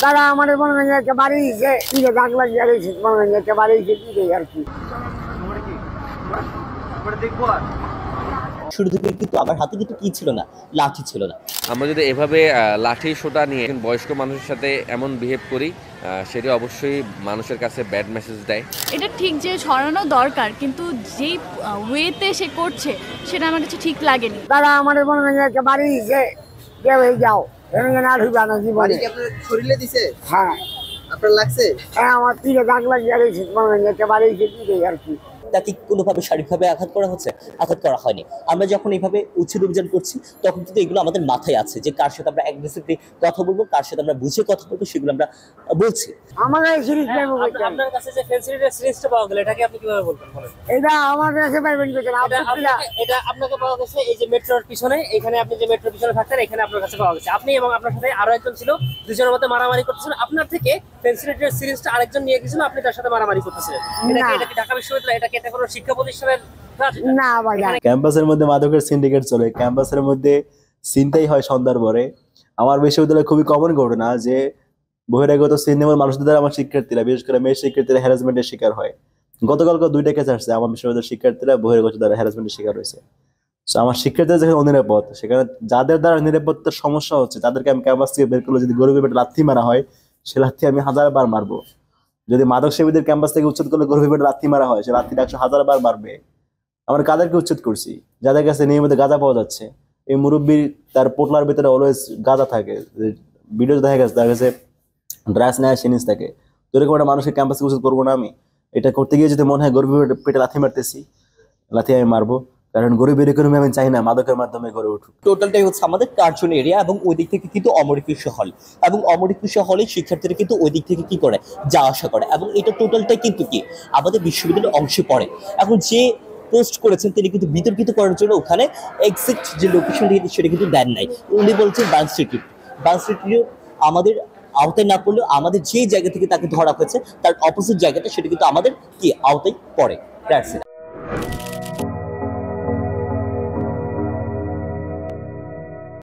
তারা আমাদের মনে হয় একটা বাড়ি দিচ্ছে, দাগ লাগিয়ে রয়েছে, মনে হয় একটা বাড়ি দিচ্ছে আর কি। শুরু থেকে কিন্তু আমার হাতে কিন্তু কি ছিল না, লাঠি ছিল না। আমরা যদি এভাবে লাঠি সোটা নিয়ে বয়স্ক মানুষের সাথে এমন বিহেভ করি, সেটা অবশ্যই মানুষের কাছে ব্যাড মেসেজ দেয়। এটা ঠিক যে ছড়ানো দরকার, কিন্তু যেই ওয়েতে সে করছে সেটা আমার কাছে ঠিক লাগেনি। তারা আমাদের মনে হয় একটা বাড়ি দিচ্ছে, কেউ যাও এখানে আর ঢুকবে না জীবনে। শরীরে দিছে? হ্যাঁ। আপনার লাগছে? হ্যাঁ, আমার দাগ লাগিয়ে রয়েছে, মনে হয় একটা বাড়ি দিচ্ছে আর কি। তাকে কোনোভাবে শারীরিকভাবে আঘাত করা হচ্ছে? আঘাত করা হয়নি। আমরা যখন এইভাবে উচ্ছেদ অভিযান করছি তখন কিন্তু এগুলো আমাদের মাথায় আছে যে কার সাথে আমরা অ্যাগ্রেসিভলি কথা বলবো, কার সাথে আমরা বুঝে কথা বলবো, সেগুলো আমরা বলছি। আপনার কাছে যে ফেন্সিডিলের সিরিজটা পাওয়া গেল, এটাকে আপনি কিভাবে বলবেন বলেন? এটা আমার কাছে পাইবেন এটা আপনাকে পাওয়া গেছে এই যে মেট্রোর পিছনে, এখানে আপনি যে মেট্রোর পিছনে থাকতেন এখানে আপনার কাছে পাওয়া গেছে। আপনি এবং আপনার সাথে আরো একজন ছিল, দুজনের মধ্যে মারামারি করতেছেন। আপনার থেকে ফেন্সিডিলের সিরিজটা আরেকজন নিয়ে গেছিল, আপনি তার সাথে মারামারি করতেছিলেন। এটা কি ঢাকা বিশ্ববিদ্যালয়, এটা কি এটা কোনো শিক্ষা প্রতিষ্ঠানের কাজ? না ভাই, ক্যাম্পাসের মধ্যে মাদকের সিন্ডিকেট চলে, ক্যাম্পাসের মধ্যে ছিনতাই হয় সন্ধ্যার পরে। আমার বিশ্ববিদ্যালয়ে খুবই কমন ঘটনা যে বহিরাগত সিনেমার মানুষদের দ্বারা আমার শিক্ষার্থীরা, বিশেষ করে মেয়ে শিক্ষার্থীরা হ্যারাসমেন্টের শিকার হয়। গতকালকে 2টা কেস আসছে, আমার বিশ্ববিদ্যালয়ের শিক্ষার্থীরা বহিরাগত দ্বারা হ্যারাসমেন্টের শিকার হয়েছে। তো আমার শিক্ষার্থীরা যেখানে অনিরাপদ, সেখানে যাদের দ্বারা নিরাপত্তার সমস্যা হচ্ছে তাদেরকে আমি ক্যাম্পাস থেকে বের করলে যদি গরিবের পেটে লাথি মারা হয়, সে লাথি আমি 1000 বার মারবো। যদি মাদক সেবীদের ক্যাম্পাস থেকে উচ্ছেদ করলে গরিবের পেটে লাথি মারা হয়, সে লাথি 100,000 বার মারবে। আমরা কাদেরকে উচ্ছেদ করছি? যাদের কাছে নিয়মিত গাঁজা পাওয়া যাচ্ছে। এই মুরব্বী তার পোটলার ভিতরে অলওয়েজ গাঁজা থাকে, ভিডিও দেখা গেছে তার কাছে ড্রাগস নেয় সিনিস থাকে। তো এরকম একটা মানুষের ক্যাম্পাসে উচ্ছেদ করবো না আমি? এটা করতে গিয়ে যদি মনে হয় গরিবের পেটে লাথি মারতেছি, লাথি আমি মারবো। কারণ গরিবের ইকোনমি আমি চাই না মাদকের মাধ্যমে গড়ে উঠুক। টোটালটাই হচ্ছে আমাদের কার্জন এরিয়া, এবং ওই দিক থেকে কিন্তু অমরকিশোর হল, এবং অমরকিশোর হলে শিক্ষার্থীরা কিন্তু ওই দিক থেকে কি করে, যাওয়া আসা করে, এবং এটা টোটালটাই কিন্তু কি আমাদের বিশ্ববিদ্যালয়ের অংশে পড়ে। এখন যে পোস্ট করেছেন তিনি কিন্তু বিতর্কিত করার জন্য ওখানে এক্সাক্ট যে লোকেশন সেটা কিন্তু দেন নাই। উনি বলছেন বার্নস্ট্রিট আমাদের আওতায় না পড়লেও আমাদের যে জায়গা থেকে তাকে ধরা হয়েছে তার অপোজিট জায়গাটা, সেটা কিন্তু আমাদের কি আওতায় পড়ে। That's it.